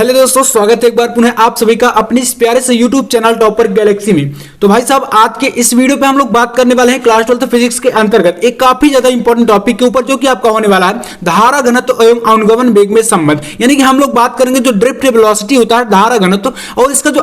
Hello दोस्तों, स्वागत है एक बार पुनः आप सभी का अपने इस प्यारे से यूट्यूब चैनल टॉपर गैलेक्सी में। तो भाई साहब, आज के इस वीडियो पे हम लोग बात करने वाले हैं क्लास 12 फिजिक्स के अंतर्गत एक काफी ज्यादा इंपॉर्टेंट टॉपिक के ऊपर, जो कि आपका होने वाला है धारा घनत्व एवं अनुगमन वेग में संबंध। यानी कि हम लोग बात करेंगे जो ड्रिफ्ट वेलोसिटी होता है, धारा घनत्व, और इसका जो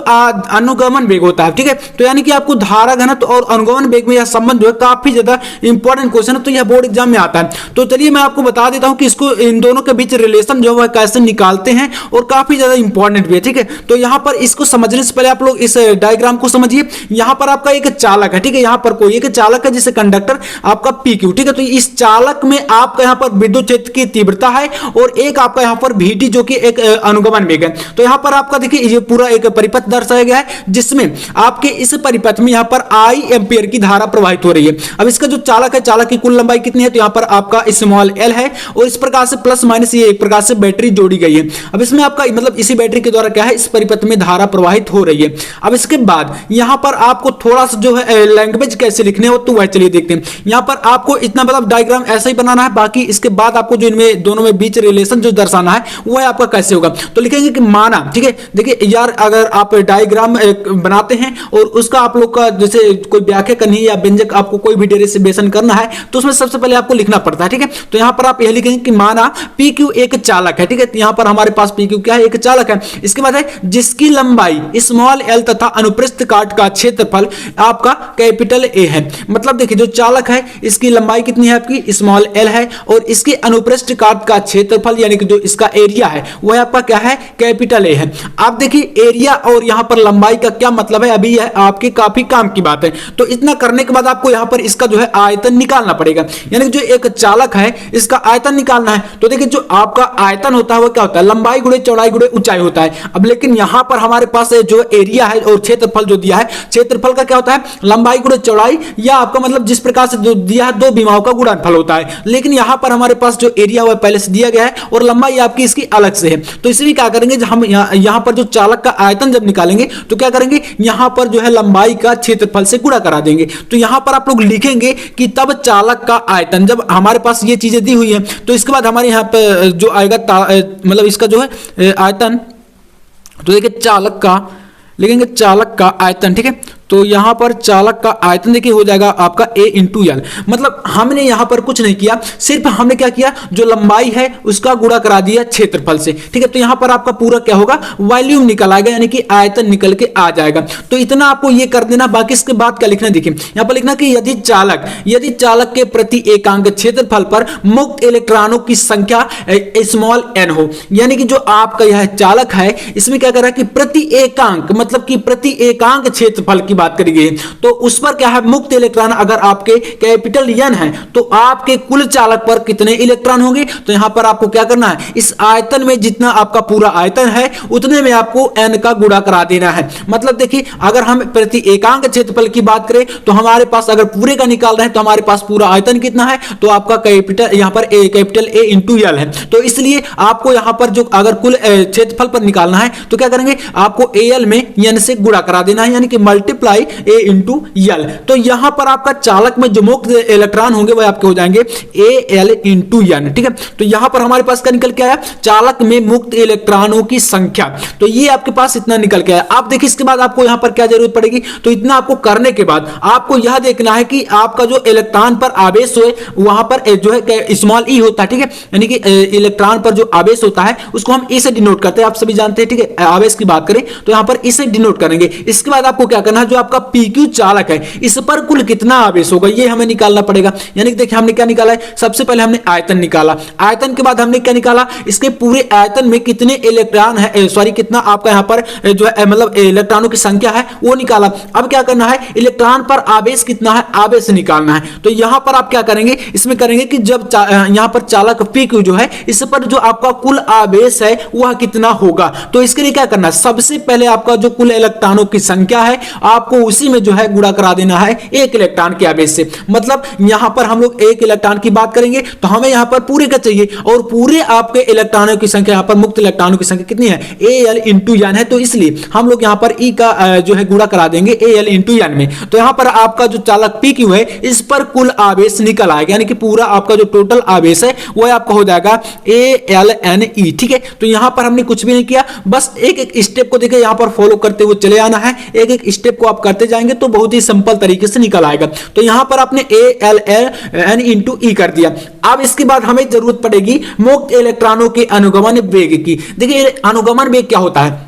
अनुगमन वेग होता है। ठीक है, तो यानी कि आपको धारा घनत्व और अनुगमन वेग में यह संबंध जो है काफी ज्यादा इंपॉर्टेंट क्वेश्चन है, तो यह बोर्ड एग्जाम में आता है। तो चलिए मैं आपको बता देता हूं कि इसको इन दोनों के बीच रिलेशन जो है कैसे निकालते हैं, और काफी ज्यादा इंपॉर्टेंट भी है। ठीक है, तो यहां पर इसको समझने से पहले आप लोग इस डायग्राम को समझिए। यहां पर आपका एक चालक है, ठीक है, यहां पर कोई एक चालक है जिसे कंडक्टर आपका PQ। ठीक है, तो इस चालक में आपका यहां पर विद्युत क्षेत्र की तीव्रता है, और एक आपका यहां पर VT जो कि एक अनुगमन वेग है। तो यहां पर आपका देखिए ये पूरा एक परिपथ दर्शाया गया है, जिसमें आपके इस परिपथ में यहां पर I एंपियर की धारा प्रवाहित हो रही है। अब इसका जो चालक है, चालक की कुल लंबाई कितनी है, तो यहां पर आपका स्मॉल l है, और इस प्रकार से प्लस माइनस ये एक प्रकार से बैटरी जोड़ी गई है। अब इसमें आपका मतलब इसी बैटरी के द्वारा क्या है, इस परिपथ में धारा प्रवाहित हो रही है। अब इसके बाद यहां पर आपको थोड़ा सा जो है लैंग्वेज कैसे लिखने हो, तो वह चलिए देखते हैं। यहां पर आपको इतना मतलब डायग्राम ऐसा ही बनाना है, बाकी इसके बाद आपको जो इनमें दोनों में बीच रिलेशन जो दर्शाना है वह आपका कैसे होगा। तो लिखेंगे कि माना, ठीक है, देखिए यार, अगर आप डायग्राम बनाते हैं और उसका आप लोग का जैसे कोई व्याख्या करनी है या व्यंजक आपको कोई भी डेरिवेशन करना है, तो उसमें सबसे पहले आपको लिखना पड़ता है। ठीक है, तो यहां पर आप यह लिखेंगे कि माना PQ एक चालक है। ठीक है, यहां पर हमारे पास PQ क्या है, एक चालक है। इसके बाद है जिसकी लंबाई स्मॉल l तथा अनुप्रस्थ काट का क्षेत्रफल आपका कैपिटल A है। मतलब देखिए जो चालक है इसकी लंबाई कितनी है, आपकी स्मॉल l है, और इसके अनुप्रस्थ काट का क्षेत्रफल यानी कि जो इसका एरिया है वह आपका क्या है, कैपिटल A है। आप देखिए एरिया और यहां पर लंबाई का क्या मतलब है, अभी यह आपके काफी काम की बात है। तो इतना करने के बाद आपको यहां पर इसका जो है आयतन निकालना पड़ेगा, यानी कि जो एक चालक है इसका आयतन निकालना है। तो देखिए जो आपका आयतन होता है वो क्या होता है, लंबाई गुणे चौड़ाई गुणे ऊंचाई होता है। अब लेकिन यहां पर हमारे पास जो एरिया है और क्षेत्रफल जो दिया है, क्षेत्रफल का क्या होता है, लंबाई गुणे चौड़ाई, या आपका मतलब जिस प्रकार से जो दिया है दो विमाओं का गुणनफल होता है। लेकिन यहां पर हमारे पास जो एरिया है पहले से दिया गया है, और लंबाई आपकी इसकी अलग से है। तो इसलिए क्या करेंगे, हम यहां पर जो चालक का आयतन जब निकालेंगे तो क्या करेंगे, यहां पर जो है लंबाई का क्षेत्रफल से गुणा करा देंगे। तो यहां पर आप लोग लिखेंगे कि तब चालक का आयतन, जब हमारे पास ये चीजें दी हुई है, तो इसके बाद हमारे यहां पर जो आएगा मतलब इसका जो है आयतन, तो देखिए चालक का लिखेंगे, चालक का आयतन। ठीक है, तो यहां पर चालक का आयतन देखिए हो जाएगा आपका A इंटू L। मतलब हमने यहां पर कुछ नहीं किया, सिर्फ हमने क्या किया, जो लंबाई है उसका गुणा करा दिया क्षेत्रफल से। ठीक है, तो यहां पर आपका पूरा क्या होगा, वॉल्यूम निकल आएगा, यानी कि आयतन निकल के आ जाएगा। तो इतना आपको ये कर देना। बाकी इसके बाद क्या लिखना, देखिए यहां पर लिखना कि यदि चालक के प्रति एकांक क्षेत्रफल पर मुक्त इलेक्ट्रॉनों की संख्या स्मॉल n हो, यानी कि जो आपका यह चालक है इसमें क्या कर रहा है कि प्रति एकांक, मतलब कि प्रति एकांक क्षेत्रफल की बात करी गई, तो उस पर क्या है, मुक्त इलेक्ट्रॉन अगर आपके कैपिटल N है, तो आपके कुल चालक पर कितने इलेक्ट्रॉन होंगे। तो यहां पर आपको क्या करना है, इस आयतन में जितना आपका पूरा आयतन है उतने में आपको N का गुणा करा देना है। मतलब देखिए अगर हम प्रति एकांक क्षेत्रफल की बात करें, तो हमारे पास अगर पूरे का निकाल रहे हैं तो हमारे पास पूरा आयतन कितना है, तो आपका कैपिटल यहां पर कैपिटल A इंटू L है। तो इसलिए आपको यहां पर जो अगर कुल क्षेत्रफल पर निकालना है तो क्या करेंगे, आपको AL में N से गुणा करा देना है, यानी कि मल्टीप्लाई A इंटू L। तो यहां पर आपका चालक में जो मुक्त इलेक्ट्रॉन होंगे वह आपके हो जाएंगे AL इंटू N। ठीक है, तो यहां पर हमारे पास क्या निकल के आया, चालक में मुक्त इलेक्ट्रॉनों की संख्या। तो ये आपके पास इतना निकल के आया। आप देखिए इसके बाद आपको यहां पर क्या जरूरत पड़ेगी, तो इतना आपको करने के बाद आपको यह देखना है कि आपका जो इलेक्ट्रॉन पर आवेश हो वहां पर जो है स्मॉल e होता है। ठीक है, यानी कि इलेक्ट्रॉन पर जो आवेश होता है उसको हम e से डिनोट करते हैं, आप सभी जानते हैं। ठीक है, आवेश की बात करें तो यहां पर e से डिनोट करेंगे। इसके बाद आपको क्या करना है, जो आपका PQ चालक है इस पर कुल कितना आवेश होगा ये हमें निकालना पड़ेगा। यानी कि देखिए हमने क्या निकाला है, सबसे पहले हमने आयतन निकाला, आयतन के बाद हमने क्या निकाला, इसके पूरे आयतन में कितने इलेक्ट्रॉन है, सॉरी कितना आपका यहां पर जो है मतलब इलेक्ट्रॉनों की संख्या है वो निकाला। अब क्या करना है, इलेक्ट्रॉन पर आवेश कितना है, आवेश निकालना है। तो यहां पर आप क्या करेंगे, इसमें करेंगे कि जब यहां पर चालक PQ जो है इस पर जो आपका कुल आवेश है वह कितना होगा। तो इसके लिए क्या करना है, सबसे पहले आपका जो कुल इलेक्ट्रॉनों की संख्या है आप आपको उसी में जो है गुणा करा देना है एक इलेक्ट्रॉन के आवेश से। मतलब यहां पर हम लोग एक इलेक्ट्रॉन की बात करेंगे तो हमें यहां पर पूरे का चाहिए, और पूरे आपके इलेक्ट्रॉनों की संख्या यहां पर मुक्त इलेक्ट्रॉनों की संख्या कितनी है, Al इंटू n है, तो इसलिए हम लोग यहां पर E का जो है गुणा करा देंगे Al इंटू n में। तो यहां पर आपका जो चालक PQ है इस पर कुल आवेश निकल आएगा, यानी कि पूरा आपका जो टोटल आवेश है वो आपका हो जाएगा AlNe। ठीक है, तो यहां पर हमने कुछ भी नहीं किया, बस एक एक स्टेप को देखिए यहां पर फॉलो करते हुए चले आना है, एक एक स्टेप को आप करते जाएंगे तो बहुत ही सिंपल तरीके से निकल आएगा। तो यहां पर आपने AlN इंटू E कर दिया। अब इसके बाद हमें जरूरत पड़ेगी मुक्त इलेक्ट्रॉनों के अनुगमन वेग की। देखिए अनुगमन वेग क्या होता है,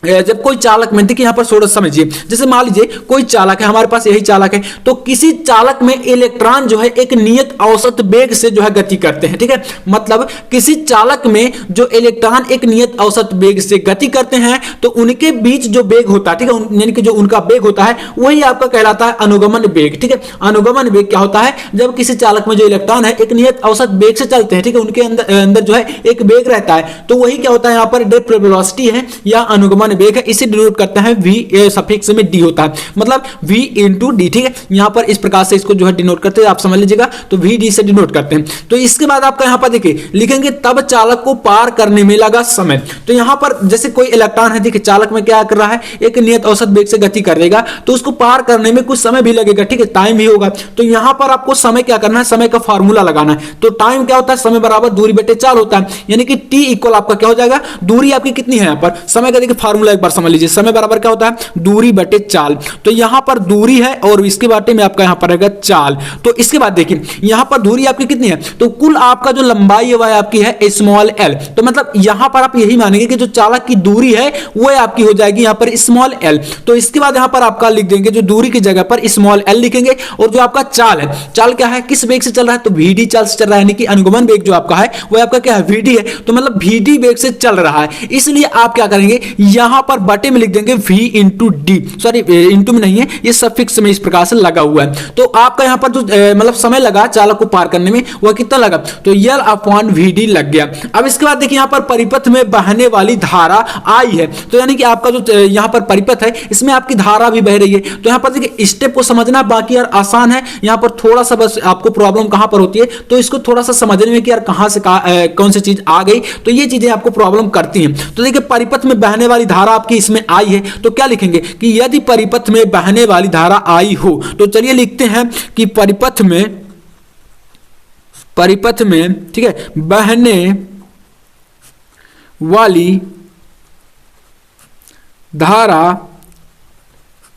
जब कोई चालक में, देखिए यहां पर थोड़ा समझिए, जैसे मान लीजिए कोई चालक है, हमारे पास यही चालक है, तो किसी चालक में इलेक्ट्रॉन जो है एक नियत औसत वेग से जो है गति करते हैं। ठीक है, मतलब किसी चालक में जो इलेक्ट्रॉन एक नियत औसत वेग से गति करते हैं तो उनके बीच जो वेग होता है, ठीक है, यानी कि जो उनका वेग होता है वही आपका कहलाता है अनुगमन वेग। ठीक है, अनुगमन वेग क्या होता है, जब किसी चालक में जो इलेक्ट्रॉन है एक नियत औसत वेग से चलते हैं, ठीक है, उनके अंदर जो है एक वेग रहता है, तो वही क्या होता है, यहाँ पर ड्रिफ्ट वेलोसिटी है या अनुगमन वेग है, इसे डिनोट करते हैं v सफिक्स में d होता है, मतलब v इंटू डी। ठीक है, यहां पर इस प्रकार से इसको जो है डिनोट करते हैं, आप समझ लीजिएगा, तो vd से डिनोट करते हैं। तो इसके बाद आपका यहां पर देखिए लिखेंगे तब चालक को पार करने में लगा समय। तो यहां पर जैसे कोई इलेक्ट्रॉन है, देखिए चालक में क्या कर रहा है, एक नियत औसत वेग से गति करेगा, तो उसको पार करने में कुछ समय भी लगेगा, ठीक है, टाइम भी होगा। तो यहां पर आपको समय क्या करना है, समय का फार्मूला लगाना है। तो टाइम क्या होता है, समय बराबर दूरी बटे चाल होता है, यानी कि t इक्वल आपका क्या हो जाएगा, दूरी आपकी कितनी है, यहां पर समय का देखिए फार्मूला एक बार समझ लीजिए, समय बराबर क्या होता है, दूरी बटे चाल। तो यहां पर दूरी है और इसके बाटे में आपका यहां पर रहेगा चाल। तो इसके बाद देखिए यहां पर दूरी आपकी कितनी है, तो कुल आपका जो लंबाई है वह आपकी है स्मॉल l। तो मतलब यहां पर आप यही मानेंगे कि जो चालक की दूरी है वह आपकी हो जाएगी यहां पर स्मॉल l। तो इसके बाद यहां पर आपका लिख देंगे, जो दूरी की जगह पर स्मॉल l लिखेंगे, और जो आपका चाल है, चाल क्या है, किस वेग से चल रहा है, तो vd चाल से चल रहा है, यानी कि अनुगमन वेग जो आपका है वह आपका क्या है, vd है, तो मतलब vd वेग से चल रहा है। इसलिए आप क्या करेंगे, यहां पर बटे में लिख देंगे v into D, sorry into में नहीं है, ये सफिक्स में इस प्रकार से लगा हुआ है। तो आपका यहां पर जो मतलब समय लगा चालक को पार करने में वह कितना लगा, तो यल अपॉन vd लग गया। अब इसके बाद देखिए यहां पर परिपथ में बहने वाली धारा आई है, तो यानी कि आपका जो यहां पर परिपथ है इसमें आपकी धारा भी बह रही है। तो यहां पर देखिए स्टेप को समझना बाकी यार आसान है, यहां पर थोड़ा सा बस आपको प्रॉब्लम कहां पर होती है, तो इसको थोड़ा सा समझने में कि यार कहां से कौन सी चीज आ गई, तो ये चीजें आपको प्रॉब्लम करती हैं। तो देखिए परिपथ में बहने वाली धारा आपकी इसमें आई है, तो क्या लिखेंगे कि यदि परिपथ में बहने वाली धारा आई हो, तो चलिए लिखते हैं कि परिपथ में ठीक है बहने वाली धारा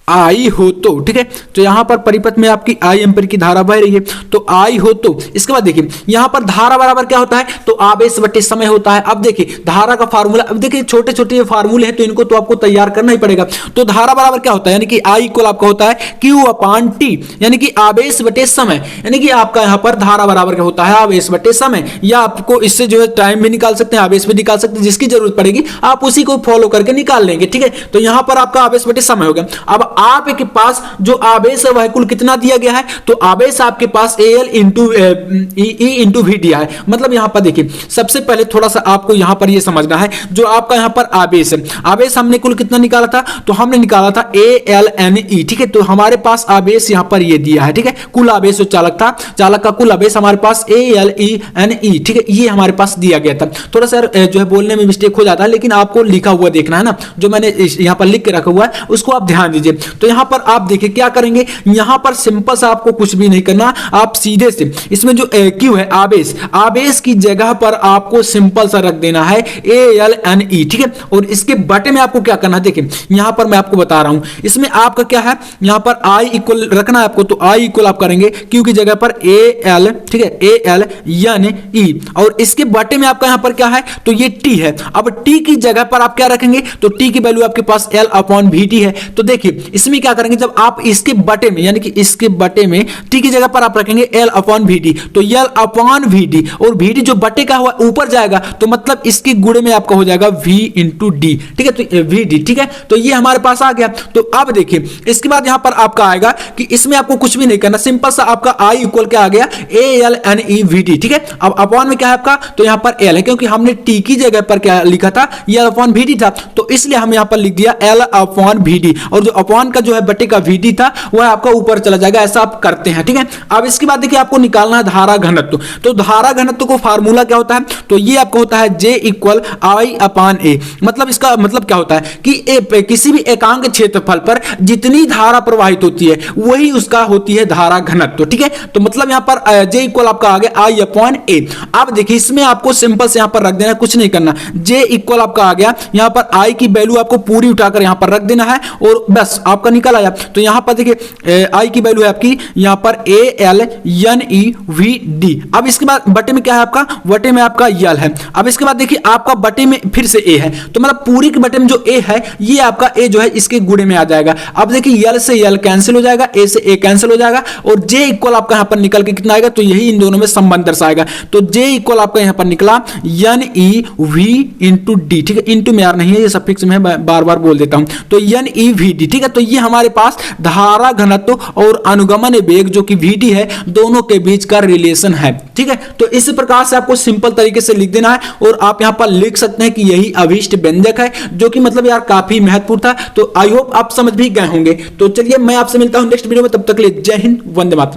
आई हो तो, ठीक है, तो यहां पर परिपथ में आपकी आई एम्पीयर की धारा बह रही है, तो आई हो तो इसके बाद देखिए यहां पर धारा बराबर क्या होता है, तो आवेश बटे समय होता है। अब देखिए धारा का फार्मूला, अब देखिए छोटे छोटे फार्मूले हैं तो इनको तो आपको तैयार करना ही पड़ेगा। तो धारा बराबर क्या होता है, यानी कि आई इक्वल आपका होता है Q अपॉन T, यानी कि आवेश बटे समय, यानी कि आपका यहां पर धारा बराबर क्या होता है, आवेश बटे समय, या आपको इससे जो है टाइम भी निकाल सकते हैं, आवेश भी निकाल सकते हैं, जिसकी जरूरत पड़ेगी आप उसी को फॉलो करके निकाल लेंगे। ठीक है, तो यहां पर आपका आवेश बटे समय हो गया। अब आपके पास जो आवेश है वह कुल कितना दिया गया है, तो आवेश आपके पास Al into E into V दिया है। मतलब यहां पर देखिए सबसे पहले थोड़ा सा आपको यहां पर यह समझना है, जो आपका यहां पर आवेश है, आवेश हमने कुल कितना निकाला था, तो हमने निकाला था AlNe। ठीक है, तो हमारे पास आवेश यहां पर यह दिया है, ठीक है, कुल आवेश जो चालक था, चालक का कुल आवेश हमारे पास AlNe, ठीक है, ये हमारे पास दिया गया था। थोड़ा सा जो है बोलने में मिस्टेक हो जाता है, लेकिन आपको लिखा हुआ देखना है ना, जो मैंने यहां पर लिख के रखा हुआ है उसको आप ध्यान दीजिए। तो यहां पर आप देखिए क्या करेंगे, यहां पर सिंपल सा आपको कुछ भी नहीं करना, आप सीधे से इसमें जो Q है आवेश, आवेश की जगह पर आपको सिंपल सा रख देना है AlNe। ठीक है, और इसके बटे में आपको क्या करना है, देखिए यहां पर मैं आपको बता रहा हूं, इसमें आपका क्या है, यहां पर I इक्वल रखना है आपको, तो I इक्वल आप करेंगे Q की जगह पर Al, ठीक है, AlNe, और इसके बटे में आपका यहां पर क्या है, तो ये T है। अब T की जगह पर आप क्या रखेंगे, तो T की वैल्यू आपके पास L अपॉन Vt है। तो देखिए इसमें क्या करेंगे, जब आप इसके बटे में, यानी कि इसके बटे में T की जगह पर आप रखेंगे L अपॉन Vd, तो L अपॉन Vd, और Vd जो बटे का हुआ ऊपर जाएगा, तो मतलब इसके गुणे में आपका हो जाएगा V इंटू डी। ठीक है, तो Vd, ठीक है, तो ये हमारे पास आ गया। तो अब देखिए इसके बाद यहां पर आपका आएगा कि इसमें आपको कुछ भी नहीं करना, सिंपल सा आपका I इक्वल क्या आ गया, AlNe Vd। ठीक है, अब अपॉन में क्या है आपका, तो यहां पर L है, क्योंकि हमने T की जगह पर क्या लिखा था, L अपॉन Vd था, तो इसलिए हम यहां पर लिख दिया L अपॉन Vd, और जो अपॉन I का जो है बटे का VT था वह आपका ऊपर चला जाएगा, ऐसा आप करते हैं, ठीक है। अब इसके बाद देखिए आपको निकालना है धारा घनत्व। तो धारा घनत्व को फार्मूला क्या होता है, तो ये आपको होता है J इक्वल I/A। मतलब इसका मतलब क्या होता है कि किसी भी एकांक क्षेत्रफल पर जितनी धारा प्रवाहित होती है वही उसका होती है धारा घनत्व, ठीक है। तो मतलब यहां पर J इक्वल आपका आ गया I/A। अब देखिए इसमें आपको सिंपल से यहां पर रख देना, कुछ नहीं करना। J इक्वल आपका आ गया, यहां पर I की वैल्यू आपको पूरी उठाकर यहां पर रख देना है और बस आपका निकल आया। तो यहां पर देखिए I की वैल्यू है आपकी यहां पर ALNEVD। अब इसके बाद बटे में क्या है आपका, बटे में आपका यल है। अब इसके बाद देखिए आपका बटे में फिर से A है, तो मतलब पूरी के बटे में जो A है ये आपका A जो है इसके गुणे में आ जाएगा। अब देखिए यल से यल कैंसिल हो जाएगा, A से A कैंसिल हो जाएगा और J इक्वल आपका यहां पर निकल के कितना आएगा, तो यही इन दोनों में संबंध दर्शाएगा। तो J इक्वल आपका यहां पर निकला NEV इंटू डी, ठीक है। इंटू में यार नहीं है, ये सफिक्स में बार बार बोल देता हूं। तो NEVD, ठीक है। तो ये हमारे पास धारा घनत्व और अनुगमन वेग जो कि VT है दोनों के बीच का रिलेशन है, ठीक है। तो इस प्रकार से आपको सिंपल तरीके से लिख देना है और आप यहां पर लिख सकते हैं कि यही अभीष्ट व्यंजक है, जो कि मतलब यार काफी महत्वपूर्ण था। तो आई होप आप समझ भी गए होंगे। तो चलिए मैं आपसे मिलता हूं नेक्स्ट वीडियो में, तब तक के लिए जय हिंद, वंदे मातरम।